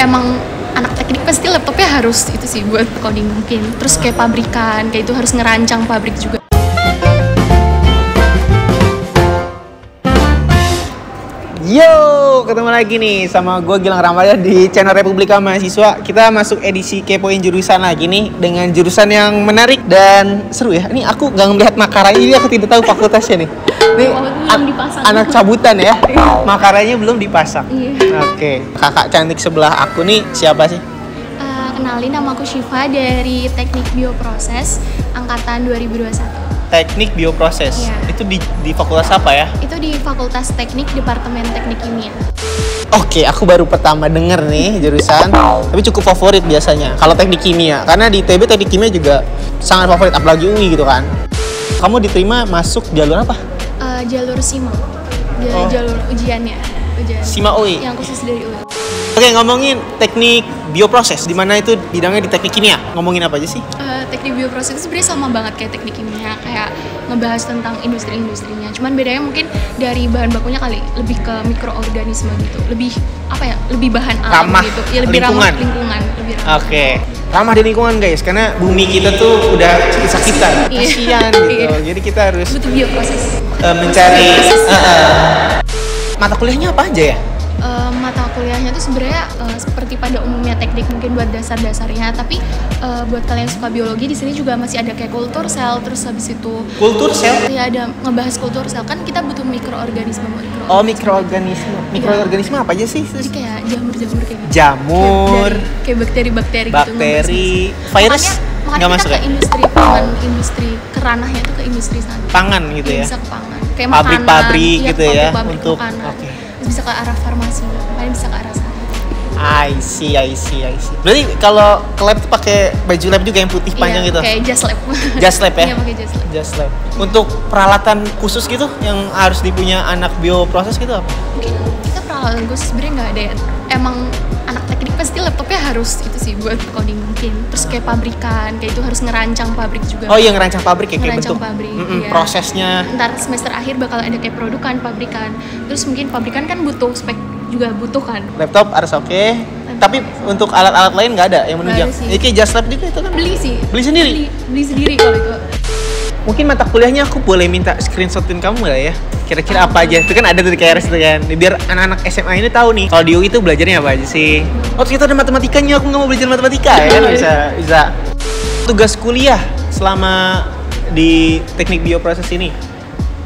emang anak teknik pasti laptopnya harus itu sih buat coding mungkin. Terus kayak pabrikan, kayak itu harus ngerancang pabrik juga. Yo, ketemu lagi nih sama gue Gilang Ramadhan di channel Republika Mahasiswa. Kita masuk edisi Kepoin Jurusan lagi nih dengan jurusan yang menarik dan seru ya. Ini aku gak melihat makaranya, jadi aku tidak tahu fakultasnya nih. Ini anak cabutan ya. Makaranya belum dipasang. Iya. Oke, kakak cantik sebelah aku nih siapa sih? Kenalin, nama aku Syifa dari Teknik Bioproses angkatan 2021. Teknik Bioproses. Iya. Itu di fakultas apa ya? Itu di Fakultas Teknik Departemen Teknik Kimia. Oke, aku baru pertama denger nih jurusan, tapi cukup favorit biasanya kalau teknik kimia, karena di ITB teknik kimia juga sangat favorit, apalagi UI gitu kan. Kamu diterima masuk jalur apa? Jalur SIMA, jalur ujiannya. SIMA UI? Yang khusus dari UI. Oke, ngomongin teknik bioproses, di mana itu bidangnya di teknik kimia, ngomongin apa aja sih? Teknik bioproses itu sebenarnya sama banget kayak teknik kimia, kayak ngebahas tentang industri-industrinya. Cuman bedanya mungkin dari bahan bakunya kali, lebih ke mikroorganisme gitu, lebih apa ya, lebih bahan alam Ramah gitu, ya lebih lingkungan. ramah lingkungan, lebih ramah. Oke, ramah di lingkungan guys, karena bumi kita tuh udah sakit-sakitan, Iya. kasihan gitu. Iya. Jadi kita harus Butuh bioproses. mencari mata kuliahnya apa aja ya? Mata kuliahnya tuh sebenarnya seperti pada umumnya teknik mungkin buat dasar-dasarnya, tapi buat kalian suka biologi di sini juga masih ada kayak kultur sel, terus habis itu Kultur sel? ya ada ngebahas kultur sel, kan kita butuh mikroorganisme. Oh, mikroorganisme. Mikroorganisme apa aja sih? Jadi kayak jamur-jamur kayak gitu. Jamur, Kayak bakteri-bakteri gitu. bakteri, virus Makanya nggak kita masuk ke ya? industri pangan, industri keranahnya tuh ke industri sana. Pangan gitu ya? Bisa ke pangan. Kayak Pabrik-pabrik makanan, gitu iya, ya, pabrik-pabrik untuk makanan. oke. Terus bisa ke arah farmasi, makanya bisa ke arah sana. I see. Berarti kalau ke lab tuh pakai baju lab juga yang putih panjang Iya, gitu? kayak just lab. Just lab ya? Iya, pakai just lab. Just lab. Untuk peralatan khusus gitu yang harus dipunya anak bioproses gitu apa? Mungkin kita peralatan khusus sebenarnya nggak ada ya. Emang anak teknik pasti laptopnya harus itu sih buat coding mungkin. Terus kayak pabrikan, kayak itu harus ngerancang pabrik juga. Oh iya, ngerancang pabrik ya, kayak Ngerancang bentuk pabrik, iya. prosesnya. Ntar semester akhir bakal ada kayak produkan pabrikan. Terus mungkin pabrikan kan butuh spek juga butuh kan. Laptop harus oke. Tapi untuk alat-alat lain nggak ada yang menunjang. Nggak ada sih. Jadi kayak just lab juga itu kan? Beli sih. Beli sendiri? Beli sendiri kalau itu. Mungkin mata kuliahnya aku boleh minta screenshotin kamu nggak ya? Kira-kira apa aja? Itu kan ada dari KRS itu kan. Biar anak-anak SMA ini tahu nih. Kalau di UI itu belajarnya apa aja sih? Oh ternyata ada matematikanya. Aku nggak mau belajar matematika ya kan? Bisa. Tugas kuliah selama di teknik bioproses ini,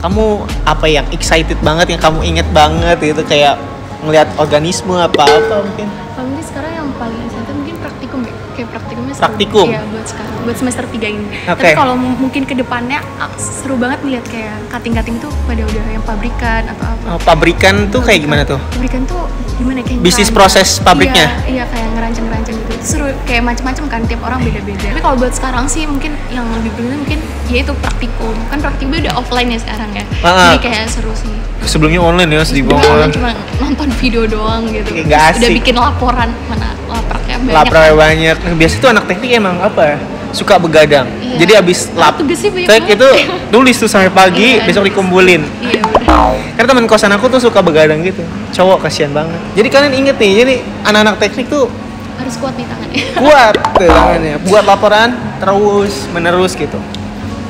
kamu apa yang excited banget, yang kamu inget banget gitu, kayak ngelihat organisme apa mungkin? Kalau mungkin sekarang yang paling excited mungkin praktikum ya. Kayak praktikumnya seru. Praktikum? Iya, buat sekarang, buat semester 3 ini. Oke. Tapi kalau mungkin ke depannya seru banget ngeliat kayak cutting-cutting tuh pada udah yang pabrikan atau apa. Oh, pabrikan tuh kayak gimana tuh? Pabrikan tuh gimana kayak Bisnis ngerancang. proses pabriknya? Iya, kayak ngerancang-ngerancang gitu. Itu seru, kayak macam-macam kan, tiap orang beda-beda. Tapi kalau buat sekarang sih mungkin yang lebih penting mungkin ya itu praktikum. Kan praktikumnya udah offline ya sekarang ya. Jadi kayak seru sih. Sebelumnya online ya, sedih Sebenarnya banget. cuma nonton video doang gitu. Kayak nggak Udah asik. bikin laporan, mana lapraknya banyak. Laprnya banyak. Biasanya tuh anak teknik emang apa ya? Suka begadang. Iya. Jadi abis lap tugasnya banyak tek banget. itu tulis tuh sampai pagi, Iya, besok dikumpulin. Iya udah. Karena teman kosan aku tuh suka begadang gitu. Cowok kasihan banget. Jadi kalian inget nih, jadi anak-anak teknik tuh Harus kuat nih tangannya. kuat tuh tangannya. Buat laporan terus menerus gitu.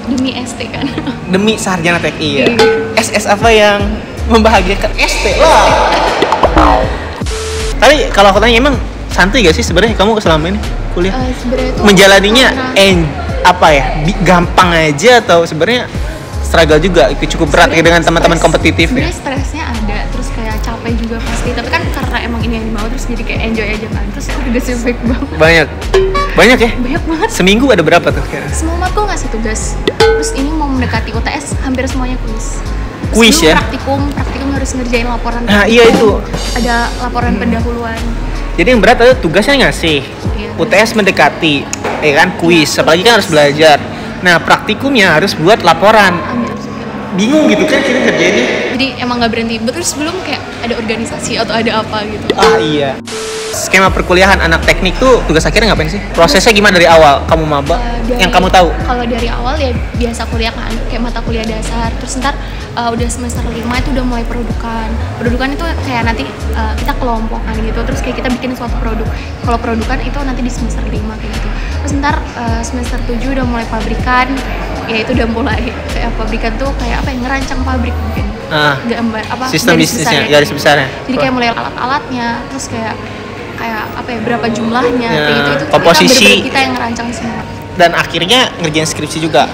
Demi ST kan. Demi sarjana TKI ya. Iya. SS apa yang membahagiakan ST lah. Tapi kalau aku tanya emang santai gak sih sebenarnya kamu selama ini kuliah? Sebenarnya tuh Menjalaninya karena- apa ya? Gampang aja atau sebenarnya struggle juga, cukup berat ya dengan teman-teman kompetitif ya? Sebenarnya stresnya ada, terus kayak capek juga pasti. Tapi kan karena emang ini yang dimau, terus jadi kayak enjoy aja kan. Terus tugasnya baik banget. Banyak ya? Banyak banget. Seminggu ada berapa tuh kira? Semua matkul ngasih tugas. Terus ini mau mendekati UTS, hampir semuanya kuis. Terus Kuis dulu ya? Praktikum harus ngerjain laporan. Nah, iya itu. Ada laporan pendahuluan. Jadi yang berat ada tugasnya ngasih, Iya. UTS mendekati, ya kan kuis, apalagi kan harus belajar. Nah praktikumnya harus buat laporan. Bingung gitu kan kita kerjainnya. Jadi emang nggak berhenti. Terus sebelum kayak ada organisasi atau ada apa gitu. Ah iya. Skema perkuliahan anak teknik tuh tugas akhirnya ngapain sih? Prosesnya gimana dari awal? Kamu maba? Yang kamu tahu? Kalau dari awal ya biasa kuliah kan, kayak mata kuliah dasar. Terus ntar udah semester 5 itu udah mulai produkan itu kayak nanti kita kelompokan gitu, terus kayak kita bikin suatu produk. Kalau produkan itu nanti di semester 5 kayak gitu. Terus ntar semester 7 udah mulai pabrikan, ya itu udah mulai kayak pabrikan tuh kayak apa ya, ngerancang pabrik mungkin. Gambar apa, sistem bisnisnya, garis besarnya. Jadi kayak mulai alat-alatnya, terus kayak apa ya, berapa jumlahnya, Ya, kayak gitu, itu komposisi. kita yang ngerancang semua. Dan akhirnya ngerjain skripsi juga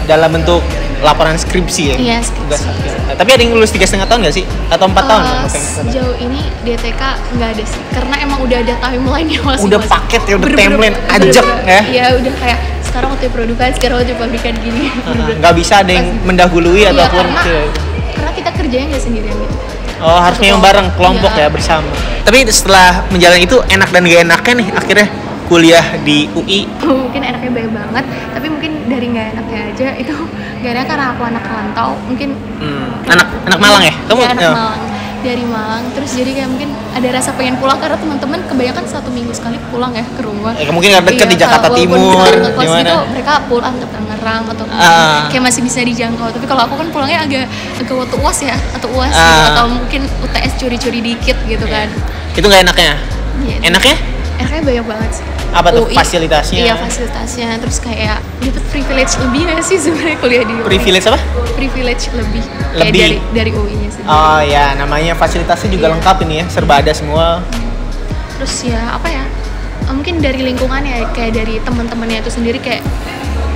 dalam bentuk laporan skripsi ya. Iya, skripsi. Tapi ada yang lulus 3,5 tahun nggak sih? Atau 4 tahun? Sejauh ini DTK nggak ada sih, karena emang udah ada timeline-nya masing-masing. Udah paket ya, udah Bener-bener- timeline bener-bener- ajak ya. Iya, udah kayak sekarang waktu produkan, sekarang waktu pabrikan gini. Bener-bener. Nggak bisa ada yang mendahului Iya, ataupun karena kita kerjanya nggak sendirian gitu. oh harusnya yang bareng kelompok Iya. ya, bersama. Tapi setelah menjalani itu enak dan gak enaknya nih akhirnya kuliah di UI. Mungkin enaknya banyak banget, tapi mungkin dari nggak enaknya aja itu nggak enak karena aku anak rantau, mungkin Anak Malang ya? Kamu ya, anak Malang, dari Malang, terus jadi kayak mungkin ada rasa pengen pulang karena teman-teman kebanyakan 1 minggu sekali pulang ya ke rumah. Mungkin karena dekat di Jakarta walaupun Timur, kita ngekos gimana? gitu, mereka pulang ke Tangerang atau kayak masih bisa dijangkau. Tapi kalau aku kan pulangnya agak waktu UAS ya, atau UAS gitu, atau mungkin UTS curi-curi dikit gitu kan. Itu nggak enaknya? Iya. Enaknya? Enaknya banyak banget sih. Apa tuh UI, fasilitasnya? Iya, fasilitasnya, terus kayak dapat privilege lebih nggak sih sebenarnya kuliah di UI? Privilege apa? Privilege lebih. Lebih. Kayak dari UI-nya sendiri. Oh ya, namanya fasilitasnya juga Iya. lengkap ini ya, serba ada semua. Terus ya apa ya, mungkin dari lingkungannya, kayak dari teman-temannya itu sendiri, kayak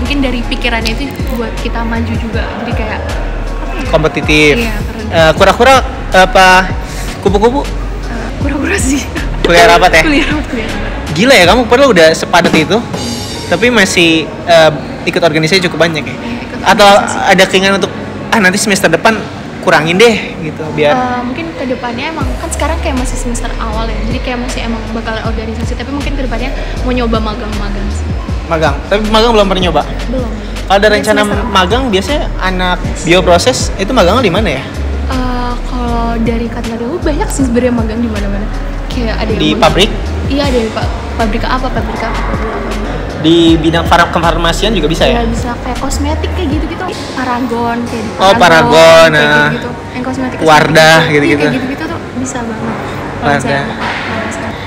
mungkin dari pikirannya itu buat kita maju juga, jadi kayak Kompetitif. Iya, keren. Kura-kura apa kupu-kupu kura-kura sih. kuliah rapat ya? kuliah rapat. Gila ya, kamu padahal udah sepadat itu tapi masih ikut organisasi cukup banyak ya? Ikut Atau organisasi. ada keinginan untuk nanti semester depan kurangin deh gitu biar Mungkin kedepannya emang kan sekarang kayak masih semester awal ya, jadi kayak masih emang bakalan organisasi, tapi mungkin kedepannya mau nyoba magang-magang sih. magang. Tapi magang belum pernah nyoba. Belum. Kalau ada Dari rencana semester magang biasanya anak bioproses itu magangnya di mana ya? Kalau dari Katnadewa banyak sih sebenarnya magang di mana-mana. Kayak ada yang Di magang- pabrik? Iya, ada di pabrik apa. Di bidang kefarmasian juga bisa ya? Ya bisa kayak kosmetik kayak gitu-gitu. Paragon kayak di Oh, Paragon, kayak nah. gitu-gitu. Yang kosmetik. Wardah, Iya, gitu-gitu. kayak gitu-gitu tuh bisa banget. Kalau Wardah. misalnya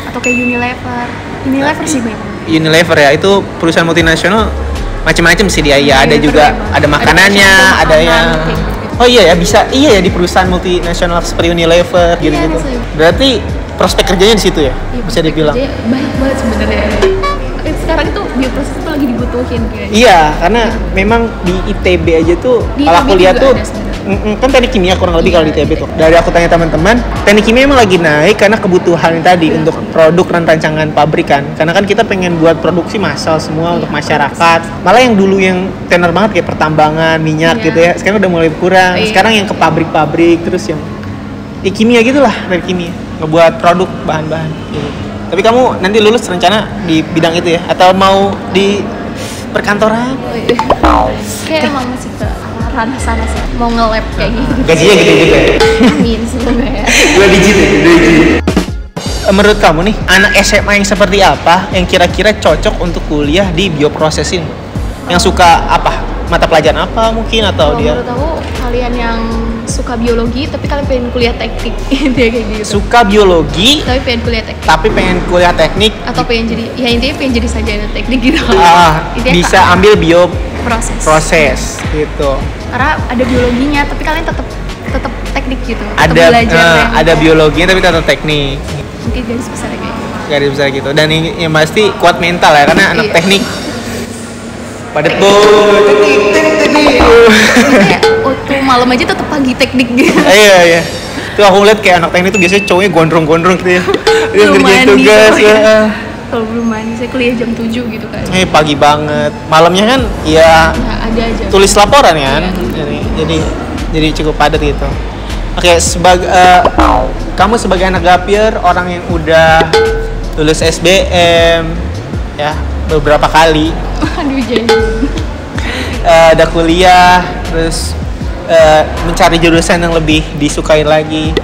atau kayak Unilever. Unilever sih banyak. Unilever ya, itu perusahaan multinasional macam-macam sih dia. Ya, ada Unilever juga memang. ada makanannya, Ada ada makanan, yang kayak gitu-gitu. oh iya ya, bisa iya ya di perusahaan multinasional seperti Unilever Iya, gitu-gitu. bisa. Berarti prospek kerjanya di situ ya? Iya, Bisa dibilang. kerja banyak banget sebenarnya. Sekarang itu bioproses itu lagi dibutuhin kayaknya. Iya, karena memang di ITB aja tuh Di kalau ITB aku lihat juga tuh ada sebenarnya. kan teknik kimia kurang lebih Iya, kalau di ITB iya. tuh. Dari aku tanya teman-teman, teknik kimia emang lagi naik karena kebutuhan tadi Iya. untuk produk dan rancangan pabrik kan. Karena kan kita pengen buat produksi massal semua Iya, untuk masyarakat. Malah yang dulu yang tenar banget kayak pertambangan, minyak Iya. gitu ya. Sekarang udah mulai berkurang. Iya. Sekarang yang ke pabrik-pabrik terus yang kimia gitulah, dari kimia. Ngebuat produk bahan-bahan gitu. Tapi kamu nanti lulus rencana di bidang itu ya atau mau di perkantoran? Kayak emang masih ke arah ranah sana sih, mau nge-lab kayak gitu. Gajinya gede juga ya? Amin, semoga ya. 2 digit ya? 2 digit. Menurut kamu nih, anak SMA yang seperti apa yang kira-kira cocok untuk kuliah di bioproses ini? Yang suka apa? Mata pelajaran apa mungkin atau Kalau dia menurut aku kalian yang suka biologi tapi kalian pengen kuliah teknik dia kayak gitu. suka biologi Tapi pengen kuliah teknik tapi pengen kuliah teknik atau pengen jadi, ya intinya pengen jadi sarjana teknik gitu. Intinya bisa ke ambil bioproses proses. gitu. Karena ada biologinya tapi kalian tetap teknik gitu. Tetap Ada belajar yang ada biologinya tapi tetap teknik. mungkin garis besar kayak gitu. Garis besar gitu. Dan yang pasti kuat mental ya karena anak Iya. teknik padat banget. Kayak waktu malam aja tetap pagi teknik gitu. Iya. Tuh aku lihat kayak anak teknik tuh biasanya cowoknya gondrong-gondrong gitu ya. Dia Belum ngerjain mandi tugas soalnya. ya. Kalau belum mandi saya kuliah jam 7 gitu kan. Pagi banget. Malamnya kan ya Ya ada aja. tulis laporan kan. Iya. Jadi cukup padat gitu. Oke, sebagai kamu sebagai anak gapir, orang yang udah lulus SBM ya beberapa kali, Aduh jangan. ada kuliah, terus mencari jurusan yang lebih disukai lagi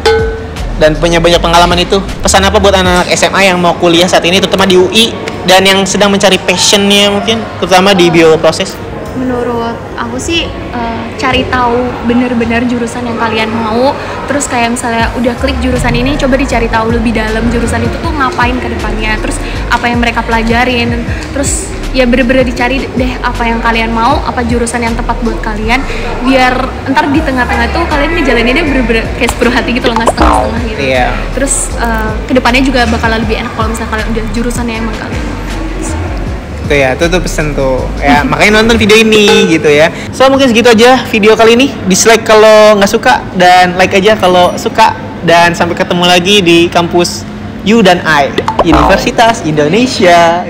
dan punya banyak pengalaman itu. Pesan apa buat anak-anak SMA yang mau kuliah saat ini terutama di UI dan yang sedang mencari passionnya mungkin terutama di bioproses? Menurut aku sih cari tahu bener-bener jurusan yang kalian mau. Terus kayak misalnya udah klik jurusan ini, coba dicari tahu lebih dalam jurusan itu tuh ngapain ke depannya. Terus apa yang mereka pelajarin. Terus ya bener-bener dicari deh apa yang kalian mau, apa jurusan yang tepat buat kalian. Biar ntar di tengah-tengah tuh kalian ngejalaninnya bener-bener kayak sepenuh hati gitu loh, nggak setengah-setengah gitu. Iya. Terus kedepannya juga bakal lebih enak kalau misalnya kalian udah jurusannya emang kalian mau. Tuh ya, tuh pesen tuh ya. Makanya nonton video ini gitu ya. So mungkin segitu aja video kali ini. Dislike kalau nggak suka dan like aja kalau suka. Dan sampai ketemu lagi di kampus You dan I, Universitas Indonesia.